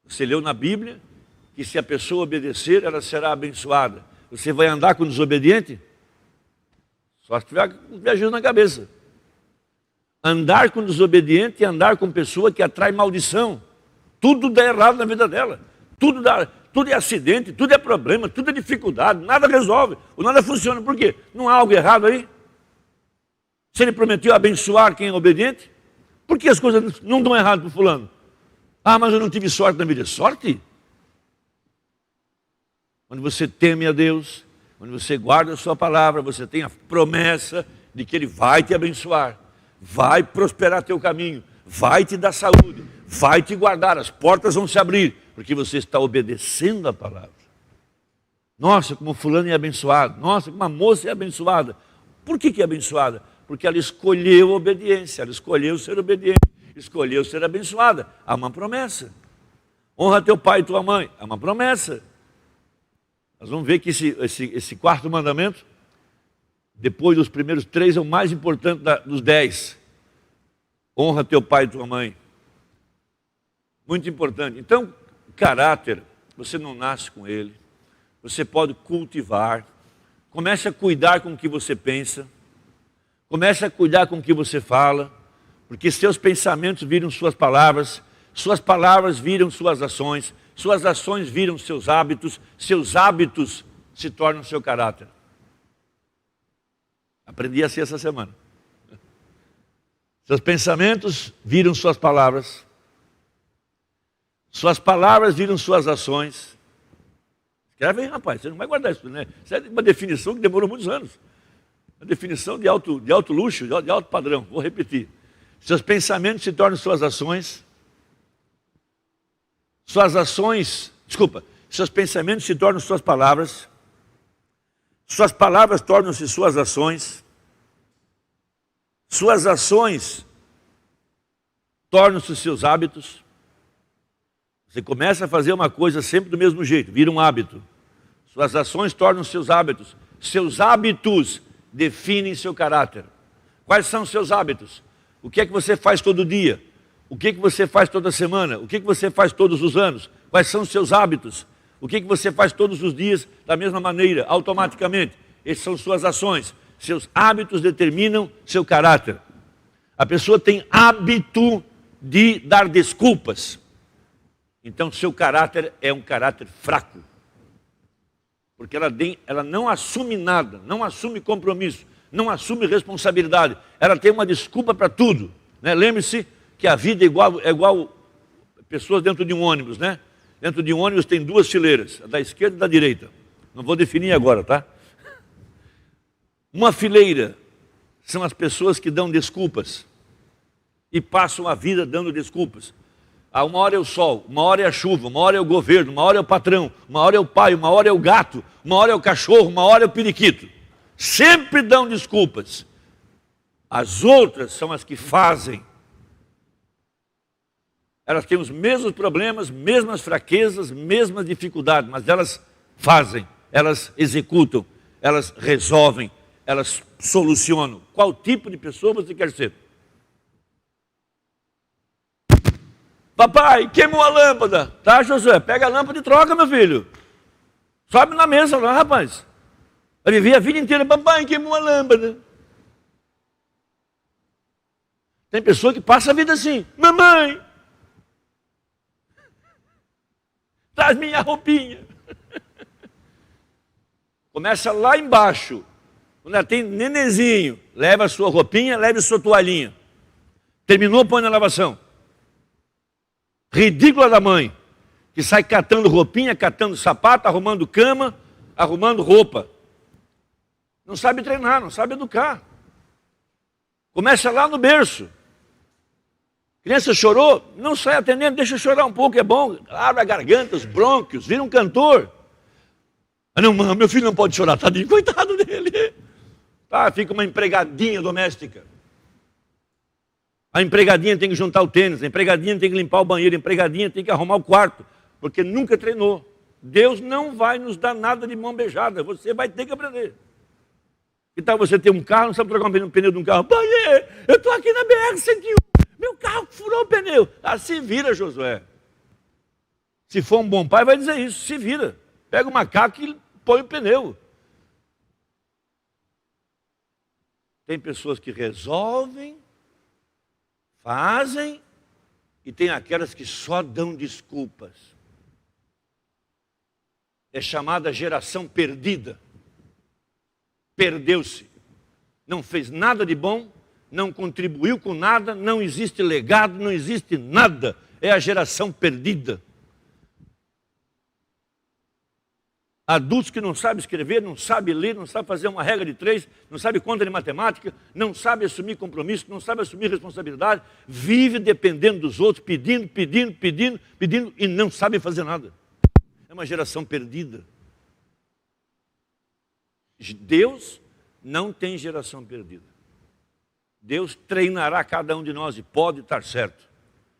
Você leu na Bíblia que se a pessoa obedecer, ela será abençoada. Você vai andar com o desobediente? Só se tiver viajando na cabeça. Andar com o desobediente é andar com pessoa que atrai maldição. Tudo dá errado na vida dela. Tudo é acidente, tudo é problema, tudo é dificuldade, nada resolve, ou nada funciona. Por quê? Não há algo errado aí? Se ele prometeu abençoar quem é obediente, por que as coisas não dão errado para o fulano? Ah, mas eu não tive sorte na vida. Sorte? Quando você teme a Deus, quando você guarda a sua palavra, você tem a promessa de que Ele vai te abençoar, vai prosperar teu caminho, vai te dar saúde, vai te guardar, as portas vão se abrir, porque você está obedecendo a palavra. Nossa, como fulano é abençoado. Nossa, como a moça é abençoada. Por que é abençoada? Porque ela escolheu a obediência, ela escolheu ser obediente, escolheu ser abençoada. Há uma promessa. Honra teu pai e tua mãe. Há uma promessa. Nós vamos ver que esse quarto mandamento, depois dos primeiros 3, é o mais importante dos 10. Honra teu pai e tua mãe. Muito importante. Então, caráter, você não nasce com ele. Você pode cultivar. Comece a cuidar com o que você pensa. Comece a cuidar com o que você fala. Porque seus pensamentos viram suas palavras viram suas ações viram seus hábitos se tornam seu caráter. Aprendi assim essa semana. Seus pensamentos viram suas palavras viram suas ações. Escreve aí, rapaz, você não vai guardar isso, né? Isso é uma definição que demorou muitos anos. Uma definição de alto luxo, de alto padrão. Vou repetir. Seus pensamentos se tornam suas ações. Seus pensamentos se tornam suas palavras tornam-se suas ações tornam-se seus hábitos. Você começa a fazer uma coisa sempre do mesmo jeito, vira um hábito. Suas ações tornam seus hábitos. Seus hábitos definem seu caráter. Quais são os seus hábitos? O que é que você faz todo dia? O que é que você faz toda semana? O que é que você faz todos os anos? Quais são os seus hábitos? O que é que você faz todos os dias da mesma maneira, automaticamente? Essas são suas ações. Seus hábitos determinam seu caráter. A pessoa tem hábito de dar desculpas. Então, seu caráter é um caráter fraco. Porque ela não assume nada, não assume compromisso, não assume responsabilidade. Ela tem uma desculpa para tudo. Né? Lembre-se que a vida é igual pessoas dentro de um ônibus, né? Dentro de um ônibus tem duas fileiras, a da esquerda e da direita. Não vou definir agora, tá? Uma fileira são as pessoas que dão desculpas e passam a vida dando desculpas. Uma hora é o sol, uma hora é a chuva, uma hora é o governo, uma hora é o patrão, uma hora é o pai, uma hora é o gato, uma hora é o cachorro, uma hora é o periquito. Sempre dão desculpas. As outras são as que fazem. Elas têm os mesmos problemas, mesmas fraquezas, mesmas dificuldades, mas elas fazem, elas executam, elas resolvem, elas solucionam. Qual tipo de pessoa você quer ser? Papai, queimou a lâmpada. Tá, Josué? Pega a lâmpada e troca, meu filho. Sobe na mesa lá, rapaz. Eu vivi a vida inteira, papai, queimou a lâmpada. Tem pessoa que passa a vida assim, mamãe, traz minha roupinha. Começa lá embaixo. Quando ela tem nenenzinho, leva a sua roupinha, leva a sua toalhinha. Terminou, põe na lavação. Ridícula da mãe, que sai catando roupinha, catando sapato, arrumando cama, arrumando roupa. Não sabe treinar, não sabe educar. Começa lá no berço. Criança chorou, não sai atendendo, deixa chorar um pouco, é bom. Abre a garganta, os brônquios, vira um cantor. Ah, não, mãe, meu filho não pode chorar, tadinho, coitado dele. Tá, fica uma empregadinha doméstica. A empregadinha tem que juntar o tênis, a empregadinha tem que limpar o banheiro, a empregadinha tem que arrumar o quarto, porque nunca treinou. Deus não vai nos dar nada de mão beijada, você vai ter que aprender. Que tal você ter um carro, não sabe trocar um pneu de um carro? Pai, eu estou aqui na BR-101, meu carro furou o pneu. Ah, se vira, Josué. Se for um bom pai, vai dizer isso, se vira. Pega o macaco e põe o pneu. Tem pessoas que resolvem, fazem, e tem aquelas que só dão desculpas. É chamada geração perdida. Perdeu-se. Não fez nada de bom, não contribuiu com nada, não existe legado, não existe nada. É a geração perdida. Adultos que não sabem escrever, não sabem ler, não sabem fazer uma regra de 3, não sabem conta de matemática, não sabem assumir compromisso, não sabem assumir responsabilidade, vive dependendo dos outros, pedindo e não sabem fazer nada. É uma geração perdida. Deus não tem geração perdida. Deus treinará cada um de nós e pode estar certo.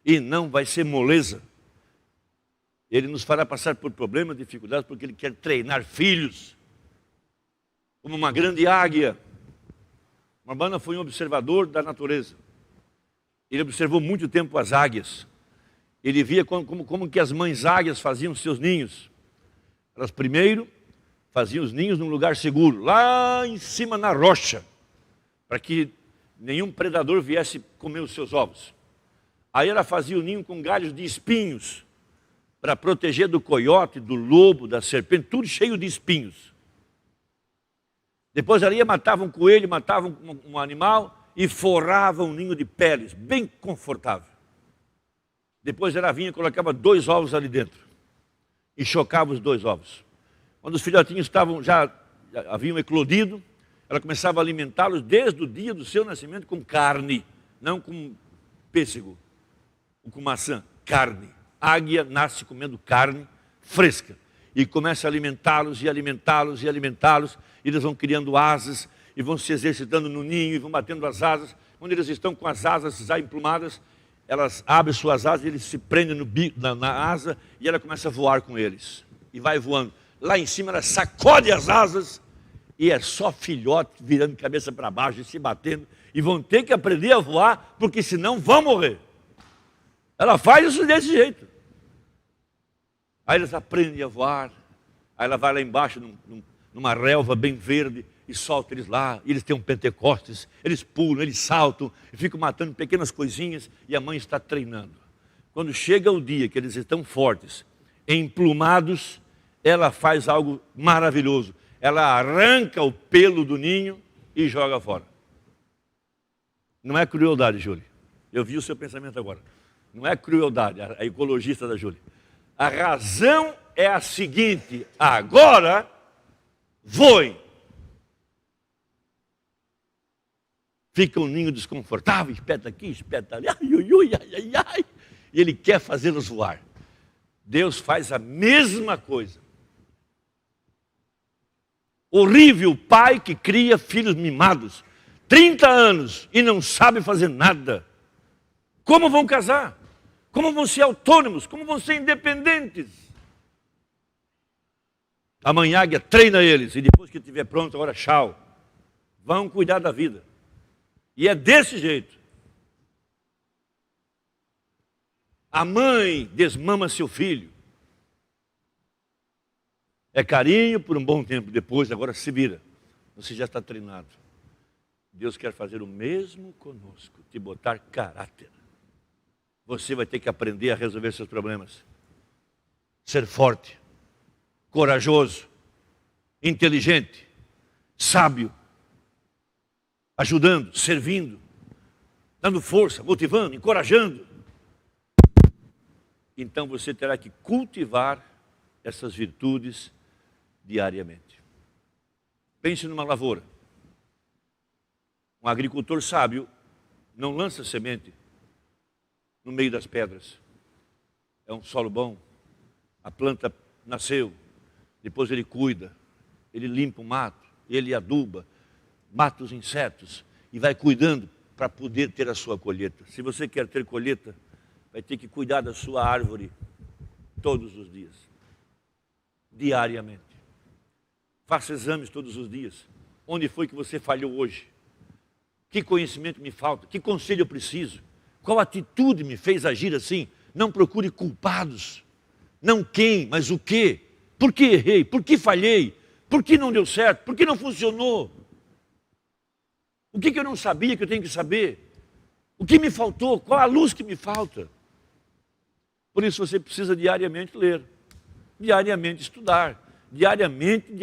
E não vai ser moleza. Ele nos fará passar por problemas, dificuldades, porque Ele quer treinar filhos. Como uma grande águia. Urbano foi um observador da natureza. Ele observou muito tempo as águias. Ele via como que as mães águias faziam seus ninhos. Elas primeiro faziam os ninhos num lugar seguro, lá em cima na rocha, para que nenhum predador viesse comer os seus ovos. Aí ela fazia o ninho com galhos de espinhos, para proteger do coiote, do lobo, da serpente, tudo cheio de espinhos. Depois ela ia, matava um coelho, matava um animal e forrava um ninho de peles, bem confortável. Depois ela vinha e colocava 2 ovos ali dentro e chocava os 2 ovos. Quando os filhotinhos já haviam eclodido, ela começava a alimentá-los desde o dia do seu nascimento com carne, não com pêssego, ou com maçã, carne. Águia nasce comendo carne fresca. e começa a alimentá-los e alimentá-los e alimentá-los, e eles vão criando asas e vão se exercitando no ninho e vão batendo as asas. Quando eles estão com as asas já emplumadas, elas abrem suas asas e eles se prendem na asa e ela começa a voar com eles. E vai voando. Lá em cima ela sacode as asas e é só filhote virando cabeça para baixo e se batendo. E vão ter que aprender a voar, porque senão vão morrer. Ela faz isso desse jeito. Aí eles aprendem a voar. Aí ela vai lá embaixo numa relva bem verde e solta eles lá. E eles têm um Pentecostes. Eles pulam, eles saltam e ficam matando pequenas coisinhas. E a mãe está treinando. Quando chega o dia que eles estão fortes, emplumados, ela faz algo maravilhoso. Ela arranca o pelo do ninho e joga fora. Não é crueldade, Júlia. Eu vi o seu pensamento agora. Não é crueldade, a ecologista da Júlia. A razão é a seguinte: agora voem. Fica um ninho desconfortável, espeta aqui, espeta ali, ai, ai, ai, ai, e ele quer fazê-los voar. Deus faz a mesma coisa. Horrível pai que cria filhos mimados, 30 anos e não sabe fazer nada. Como vão casar? Como vão ser autônomos? Como vão ser independentes? A mãe águia treina eles e depois que estiver pronto, agora tchau. Vão cuidar da vida. E é desse jeito. A mãe desmama seu filho. É carinho por um bom tempo, depois agora se vira. Você já está treinado. Deus quer fazer o mesmo conosco, te botar caráter. Você vai ter que aprender a resolver seus problemas. Ser forte, corajoso, inteligente, sábio, ajudando, servindo, dando força, motivando, encorajando. Então você terá que cultivar essas virtudes diariamente. Pense numa lavoura. Um agricultor sábio não lança semente no meio das pedras. É um solo bom, a planta nasceu, depois ele cuida, ele limpa o mato, ele aduba, mata os insetos e vai cuidando para poder ter a sua colheita. Se você quer ter colheita, vai ter que cuidar da sua árvore todos os dias, diariamente. Faça exames todos os dias. Onde foi que você falhou hoje? Que conhecimento me falta? Que conselho eu preciso? Qual atitude me fez agir assim? Não procure culpados. Não quem, mas o quê? Por que errei? Por que falhei? Por que não deu certo? Por que não funcionou? O que eu não sabia que eu tenho que saber? O que me faltou? Qual a luz que me falta? Por isso você precisa diariamente ler, diariamente estudar, diariamente.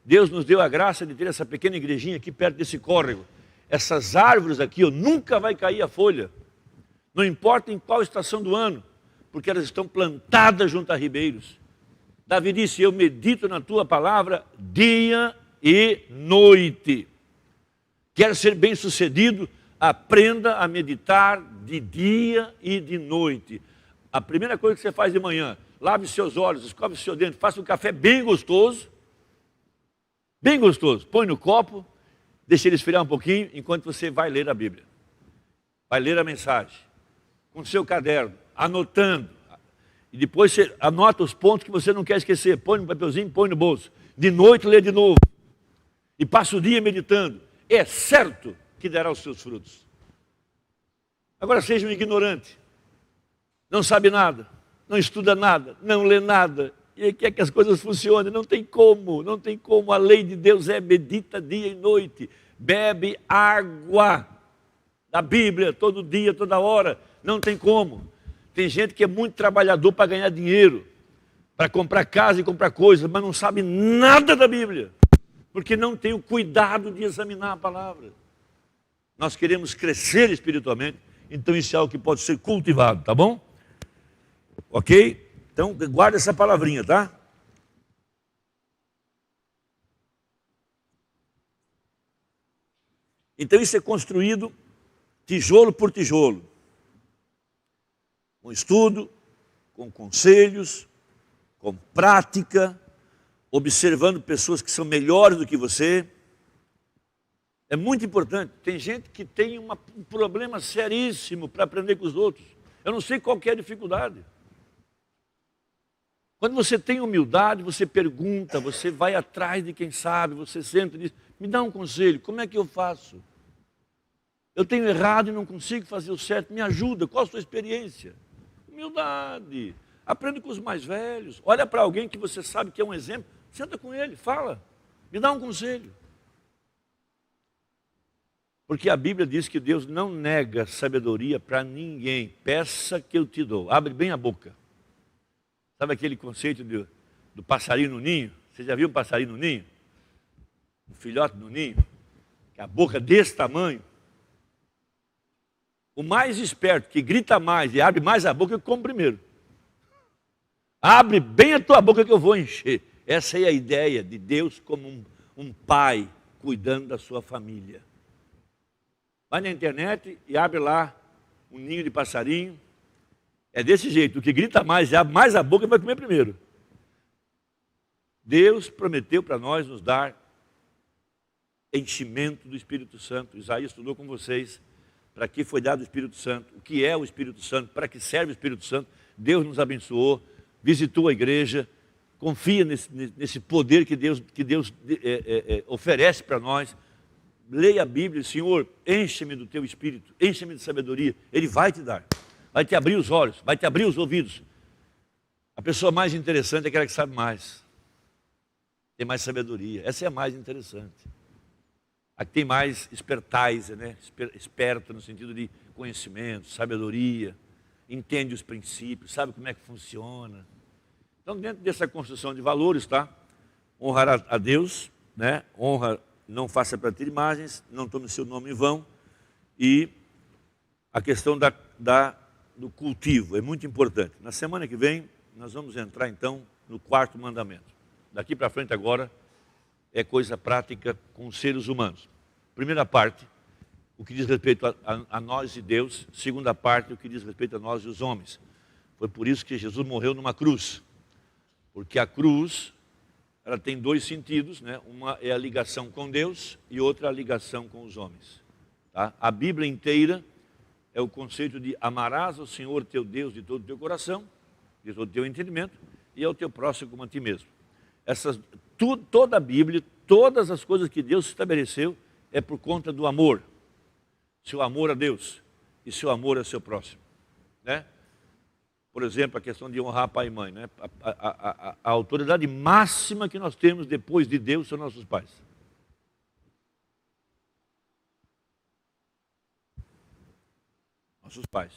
Deus nos deu a graça de ter essa pequena igrejinha aqui perto desse córrego. Essas árvores aqui, nunca vai cair a folha. Não importa em qual estação do ano, porque elas estão plantadas junto a ribeiros. Davi disse: eu medito na tua palavra dia e noite. Quer ser bem sucedido? Aprenda a meditar de dia e de noite. A primeira coisa que você faz de manhã: lave seus olhos, escove seu dente, faça um café bem gostoso. Bem gostoso. Põe no copo, deixa ele esfriar um pouquinho, enquanto você vai ler a Bíblia. Vai ler a mensagem. Com seu caderno, anotando. E depois você anota os pontos que você não quer esquecer. Põe no papelzinho, põe no bolso. De noite lê de novo. E passa o dia meditando. É certo que dará os seus frutos. Agora seja um ignorante. Não sabe nada. Não estuda nada. Não lê nada. E quer que as coisas funcionem. Não tem como. Não tem como. A lei de Deus é medita dia e noite. Bebe água da Bíblia todo dia, toda hora. Não tem como. Tem gente que é muito trabalhador para ganhar dinheiro, para comprar casa e comprar coisas, mas não sabe nada da Bíblia, porque não tem o cuidado de examinar a palavra. Nós queremos crescer espiritualmente, então isso é algo que pode ser cultivado, tá bom? Ok? Então guarda essa palavrinha, tá? Então isso é construído tijolo por tijolo. Com estudo, com conselhos, com prática, observando pessoas que são melhores do que você. É muito importante. Tem gente que tem um problema seríssimo para aprender com os outros. Eu não sei qual que é a dificuldade. Quando você tem humildade, você pergunta, você vai atrás de quem sabe, você senta e diz, me dá um conselho, como é que eu faço? Eu tenho errado e não consigo fazer o certo, me ajuda, qual a sua experiência? Humildade. Aprende com os mais velhos. Olha para alguém que você sabe que é um exemplo, senta com ele, fala, me dá um conselho. Porque a Bíblia diz que Deus não nega sabedoria para ninguém. Peça que eu te dou. Abre bem a boca. Sabe aquele conceito do passarinho no ninho? Você já viu um passarinho no ninho? Um filhote no ninho? Que a boca desse tamanho. O mais esperto, que grita mais e abre mais a boca, eu como primeiro. Abre bem a tua boca que eu vou encher. Essa é a ideia de Deus como um pai cuidando da sua família. Vai na internet e abre lá um ninho de passarinho. É desse jeito, o que grita mais e abre mais a boca vai comer primeiro. Deus prometeu para nós nos dar enchimento do Espírito Santo. Isaías estudou com vocês para que foi dado o Espírito Santo, o que é o Espírito Santo, para que serve o Espírito Santo. Deus nos abençoou, visitou a igreja, confia nesse poder que Deus oferece para nós. Leia a Bíblia, Senhor, enche-me do teu Espírito, enche-me de sabedoria. Ele vai te dar, vai te abrir os olhos, vai te abrir os ouvidos. A pessoa mais interessante é aquela que sabe mais, tem mais sabedoria. Essa é a mais interessante. A que tem mais expertise, né? Esperta no sentido de conhecimento, sabedoria, entende os princípios, sabe como é que funciona. Então, dentro dessa construção de valores, tá? Honrar a Deus, né? Honra. Não faça para ter imagens, não tome seu nome em vão. E a questão do cultivo é muito importante. Na semana que vem, nós vamos entrar então no 4º mandamento. Daqui para frente agora é coisa prática com os seres humanos. Primeira parte, o que diz respeito a nós e Deus. Segunda parte, o que diz respeito a nós e os homens. Foi por isso que Jesus morreu numa cruz. Porque a cruz, ela tem 2 sentidos, né? Uma é a ligação com Deus e outra a ligação com os homens. Tá? A Bíblia inteira é o conceito de amarás ao Senhor teu Deus de todo o teu coração, de todo o teu entendimento, e ao teu próximo como a ti mesmo. Toda a Bíblia, todas as coisas que Deus estabeleceu é por conta do amor. Seu amor a Deus e seu amor ao seu próximo. Né? Por exemplo, a questão de honrar pai e mãe. Né? A autoridade máxima que nós temos depois de Deus são nossos pais. Nossos pais.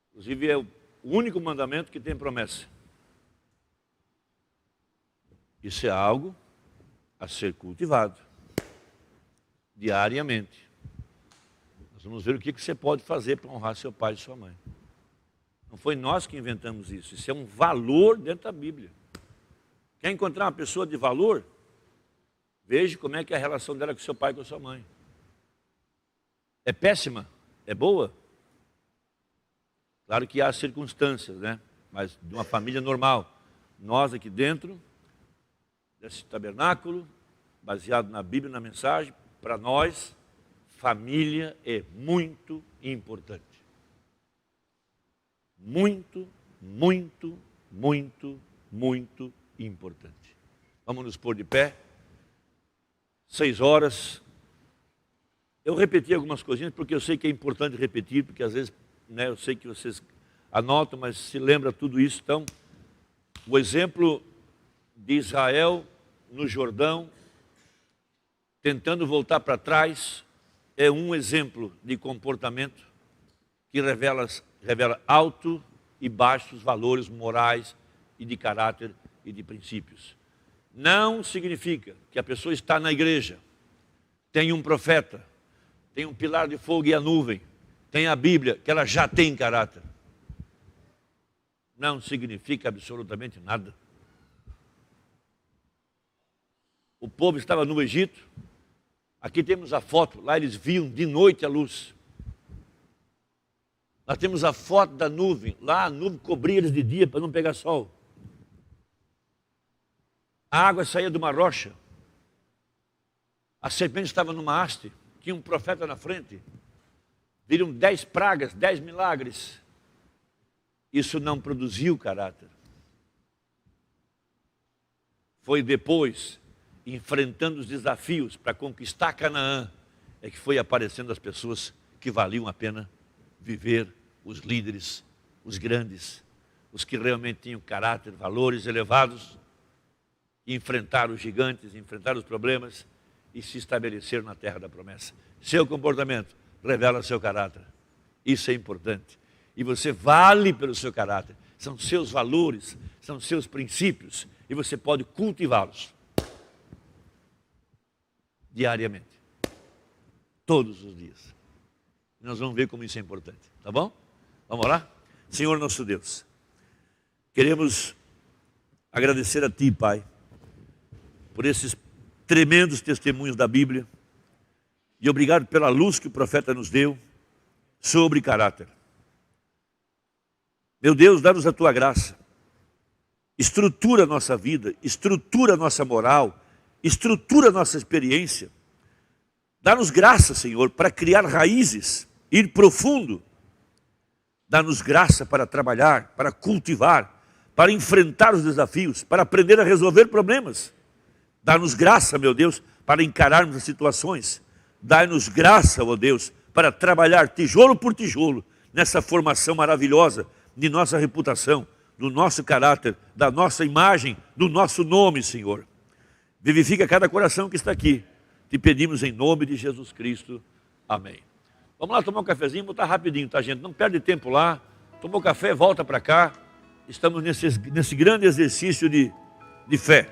Inclusive é o único mandamento que tem promessa. Isso é algo a ser cultivado diariamente. Nós vamos ver o que você pode fazer para honrar seu pai e sua mãe. Não foi nós que inventamos isso. Isso é um valor dentro da Bíblia. Quer encontrar uma pessoa de valor? Veja como é que é a relação dela com seu pai e com sua mãe. É péssima? É boa? Claro que há circunstâncias, né? Mas de uma família normal. Nós aqui dentro desse tabernáculo, baseado na Bíblia e na mensagem, para nós, família é muito importante. Muito, muito, muito, muito importante. Vamos nos pôr de pé. 6 horas. Eu repeti algumas coisinhas porque eu sei que é importante repetir, porque às vezes, né, eu sei que vocês anotam, mas se lembra tudo isso. Então, o exemplo de Israel no Jordão, tentando voltar para trás, é um exemplo de comportamento que revela alto e baixos valores morais e de caráter e de princípios. Não significa que a pessoa está na igreja, tem um profeta, tem um pilar de fogo e a nuvem, tem a Bíblia, que ela já tem caráter. Não significa absolutamente nada. O povo estava no Egito, aqui temos a foto, lá eles viam de noite a luz. Nós temos a foto da nuvem. Lá a nuvem cobria eles de dia para não pegar sol. A água saía de uma rocha. A serpente estava numa haste. Tinha um profeta na frente. Viram 10 pragas, 10 milagres. Isso não produziu caráter. Foi depois, enfrentando os desafios para conquistar Canaã, é que foi aparecendo as pessoas que valiam a pena viver, os líderes, os grandes, os que realmente tinham caráter, valores elevados, enfrentaram os gigantes, enfrentaram os problemas e se estabeleceram na terra da promessa. Seu comportamento revela seu caráter. Isso é importante. E você vale pelo seu caráter. São seus valores, são seus princípios e você pode cultivá-los diariamente, todos os dias. Nós vamos ver como isso é importante, tá bom? Vamos orar? Senhor nosso Deus, queremos agradecer a Ti, Pai, por esses tremendos testemunhos da Bíblia e obrigado pela luz que o profeta nos deu sobre caráter. Meu Deus, dá-nos a Tua graça, estrutura a nossa vida, estrutura a nossa moral, estrutura a nossa experiência. Dá-nos graça, Senhor, para criar raízes, ir profundo. Dá-nos graça para trabalhar, para cultivar, para enfrentar os desafios, para aprender a resolver problemas. Dá-nos graça, meu Deus, para encararmos as situações. Dá-nos graça, ó Deus, para trabalhar tijolo por tijolo nessa formação maravilhosa de nossa reputação, do nosso caráter, da nossa imagem, do nosso nome, Senhor. Vivifica cada coração que está aqui. Te pedimos em nome de Jesus Cristo. Amém. Vamos lá tomar um cafezinho, botar rapidinho, tá, gente? Não perde tempo lá. Tomou café, volta para cá. Estamos nesse grande exercício de fé.